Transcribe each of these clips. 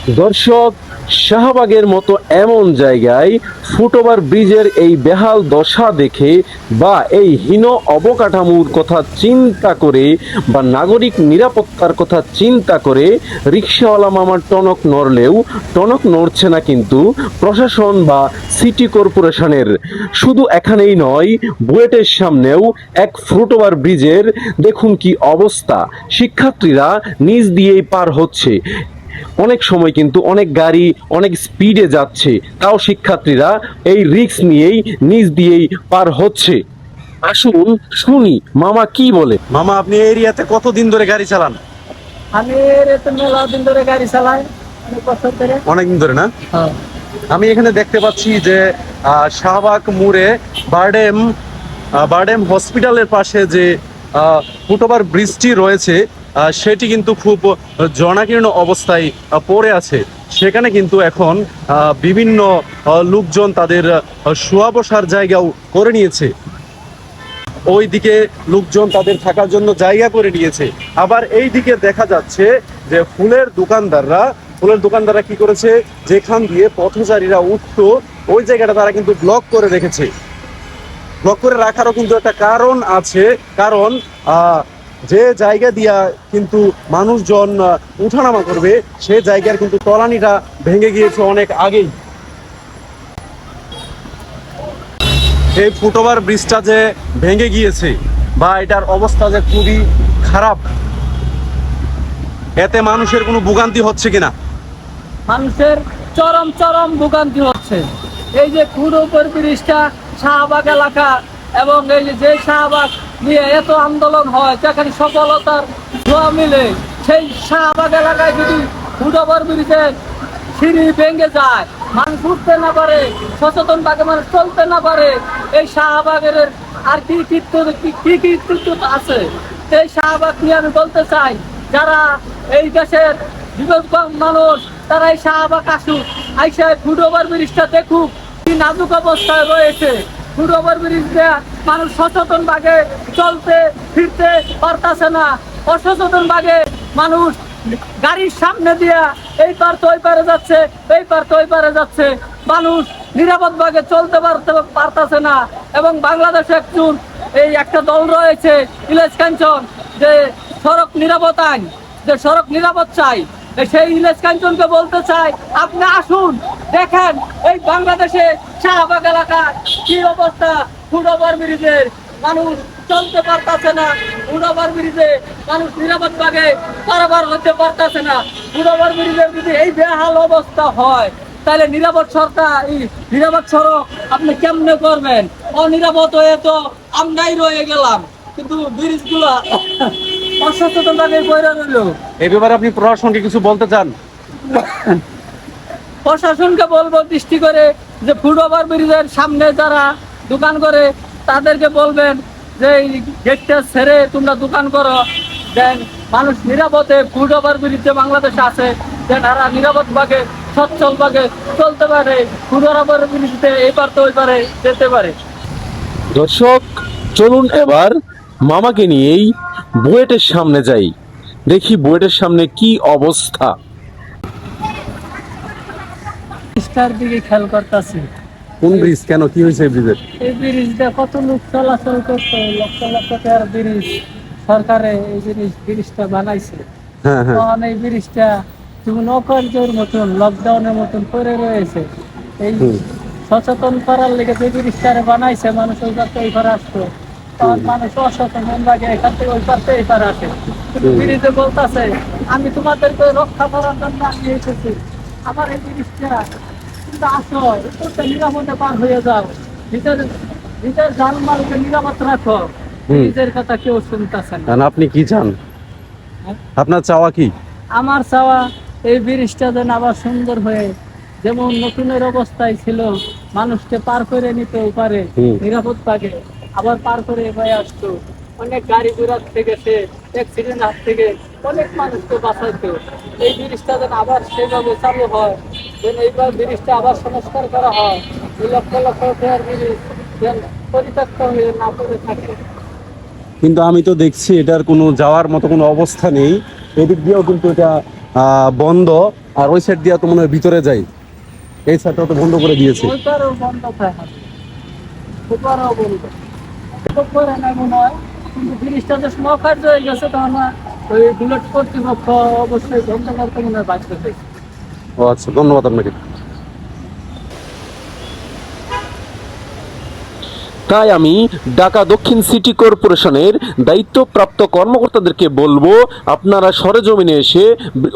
দর্শক, শাহবাগের মতো এমন জায়গায় ফুটওভার ব্রিজের এই বেহাল দশা দেখে বা এই হীন অবকাঠামোর কথা চিন্তা করে বা নাগরিক নিরাপত্তার কথা চিন্তা করে রিকশাওয়ালা মামার টনক নড়লেও টনক নড়ছে না কিন্তু প্রশাসন বা সিটি কর্পোরেশনের। শুধু এখানেই নয়, বুয়েটের সামনেও এক ফুটওভার ব্রিজের দেখুন কি অবস্থা। শিক্ষার্থীরা নিচ দিয়েই পার হচ্ছে। অনেক সময় কিন্তু অনেক গাড়ি অনেক স্পিডে যাচ্ছে, তাও শিক্ষার্থীরা এই রিস্ক নিয়েই নিচ দিয়েই পার হচ্ছে। আসুন শুনি মামা কি বলে। মামা, আপনি এই এরিয়াতে কতদিন ধরে গাড়ি চালান? আমি এতে মেলা দিন ধরে গাড়ি চালাই, অনেক বছর ধরে। অনেকদিন ধরে না? হ্যাঁ। আমি এখানে দেখতে পাচ্ছি যে শাহবাগ মোড়ে বারডেম হসপিটালের পাশে যে ফুটওভার ব্রিজটি রয়েছে সেটি কিন্তু খুব জনাকীর্ণ অবস্থায় পড়ে আছে। সেখানে কিন্তু এখন বিভিন্ন লোকজন তাদের শোয়া বসার জায়গাও করে নিয়েছে। ওই দিকে লোকজন তাদের থাকার জন্য জায়গা করে নিয়েছে। আবার এই দিকে দেখা যাচ্ছে যে ফুলের দোকানদাররা কি করেছে, যেখান দিয়ে পথচারীরা উঠতো ওই জায়গাটা তারা কিন্তু ব্লক করে রেখেছে। ব্লক করে রাখারও কিন্তু একটা কারণ আছে, কারণ যে জায়গা দিয়া কিন্তু মানুষজন উঠানামা করবে সে জায়গার কিন্তু তলানিটা ভেঙে গিয়েছে অনেক আগেই। এই ফুটওভার ব্রিজটা যে ভেঙে গিয়েছে বা এটার অবস্থা যে খুবই খারাপ, এতে মানুষের কোনো ভোগান্তি হচ্ছে কিনা? মানুষের চরম চরম ভোগান্তি হচ্ছে। এই যে ফুটওভার ব্রিজটা শাহবাগ এলাকা, এবং এই যে শাহবাগ নিয়ে এত আন্দোলন হয়, যেখানে সফলতার ছোঁয়া মিলে, সেই শাহবাগ এলাকায় যদি ফুটওভার ব্রিজের সিঁড়ি ভেঙে যায়, মানুষ উঠতে না পারে, সচেতন ভাবে মানুষ চলতে না পারে, এই শাহবাগের আর কি কৃতিত্ব আছে। সেই শাহবাগ নিয়ে আমি বলতে চাই, যারা এই দেশের বিবেকবান মানুষ তারা এই শাহবাগ আসুক, আইসা ফুটওভার ব্রিজটা দেখুক কি নাজুক অবস্থায় রয়েছে। ফুটওভার ব্রিজটা মানুষ সচেতন ভাবে চলতে ফিরতে পারতাছে না, অসচেতন ভাবে মানুষ গাড়ির সামনে দিয়া এই পার তো ওই পারে যাচ্ছে, এই পার তো ওই পারে যাচ্ছে। মানুষ নিরাপদ ভাবে চলতে পারতাছে না। এবং বাংলাদেশে একটা দল রয়েছে ইলেশ কাঞ্চন, যে সড়ক নিরাপদ আইন, যে সড়ক নিরাপদ চাই, সেই ইলেশ কাঞ্চনকে বলতে চাই, আপনি আসুন দেখেন এই বাংলাদেশে শাহবাগ এলাকার কি অবস্থা। ফুটওভার ব্রিজের মানুষ চলতে পারতেছে না, ফুটওভার ব্রিজে মানুষ নিরাপদ ভাবে পারাপার হতে পারতেছে না। ফুটওভার ব্রিজের যদি এই বেহাল অবস্থা হয়, তাহলে নিরাপদ সড়ক আপনি কেমনে করবেন? অনিরাপদ হয়ে তো আমরাই রয়ে গেলাম, কিন্তু ব্রিজগুলো অসচেতন ভাবে পড়ে রইল। এই ব্যাপারে আপনি প্রশাসনকে কিছু বলতে চান? প্রশাসনকে বলবো দৃষ্টি করে, যে ফুটওভার ব্রিজের সামনে যারা দোকান করে তাদেরকে বলবেন যে এই গেটটা ছেড়ে তোমরা দোকান করো, দেন মানুষ নিরাপদে ফুটওভার ব্রিজে বাংলাদেশে আছে, যে তারা নিরাপদ ভাবে সচ্ছল ভাবে চলতে পারে, ফুটওভার ব্রিজে এইবার তো ওইবারে যেতে পারে। দর্শক, চলুন এবার মামাকে নিয়েই বুয়েটের সামনে যাই, দেখি বুয়েটের সামনে কি অবস্থা। ব্রিজটার দিকে খেয়াল করতেছি। কোন ব্রিজ? কেন, কি হয়েছে ব্রিজের? এই ব্রিজটা কত লোক চলাচল করতো, লক্ষ লক্ষ টাকার ব্রিজ সরকারে এই ব্রিজটা বানাইছে। হ্যাঁ হ্যাঁ। তখন এই ব্রিজটা যেমন অকার্যের মতন, লকডাউনের মতন করে রয়েছে। এই সচেতন করার লেগে যে ব্রিজটা বানাইছে, মানুষ ওই পাশে এই পারে আসতো, তখন মানুষ অসচেতন লাগে এখান থেকে ওই পাশে এই পারে আসে। কিন্তু ব্রিজে বলতেছে, আমি তোমাদেরকে রক্ষা করার জন্য আমি এসেছি, আমার এই ব্রিজটা কিন্তু আসো, একটু নিরাপদে পার হয়ে যাও, নিজের জানমালকে নিরাপদ রাখো। নিজের কথা কেউ শুনতেছে না। আপনি কি চান? আপনার চাওয়া কি? আমার চাওয়া এই ব্রিজটা যেন আবার সুন্দর হয়ে, যেমন নতুনের অবস্থায় ছিল, মানুষকে পার করে নিতে পারে নিরাপদ ভাবে, আবার পার করে হয়ে আসতো। অনেক গাড়ি ঘোড়া থেকে সে অ্যাক্সিডেন্ট হাত থেকে অনেক মানুষকে বাঁচাইতো। এই ব্রিজটা যেন আবার সেভাবে চালু হয়, যেন এইবার ব্রিজটা আবার সংস্কার করা হয়, এই লক্ষ লক্ষ টাকার ব্রিজ যেন পরিত্যক্ত হয়ে না পড়ে থাকে। কিন্তু আমি তো দেখছি এটার কোনো যাওয়ার মতো কোনো অবস্থা নেই। এদিক দিয়েও কিন্তু এটা বন্ধ, আর ওই সাইড দিয়ে তো মনে হয় ভিতরে যাই, এই সাইডটা তো বন্ধ করে দিয়েছে। ওই পারেও বন্ধ থাকে, ওই পারেও বন্ধ। তো করে না মনে হয়, কিন্তু ব্রিজটা যে সময় কার্য হয়ে গেছে তখন ওই বুলেট কর্তৃপক্ষ অবশ্যই বন্ধ করতে মনে হয় বাঁচতে চাই। ও আচ্ছা, ধন্যবাদ আপনাকে। তাই আমি ঢাকা দক্ষিণ সিটি কর্পোরেশনের দায়িত্বপ্রাপ্ত কর্মকর্তাদেরকে বলবো, আপনারা সরেজমিনে এসে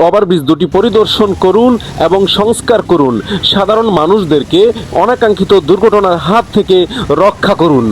ওভারব্রিজ দুটি পরিদর্শন করুন এবং সংস্কার করুন, সাধারণ মানুষদেরকে অনাকাঙ্ক্ষিত দুর্ঘটনার হাত থেকে রক্ষা করুন।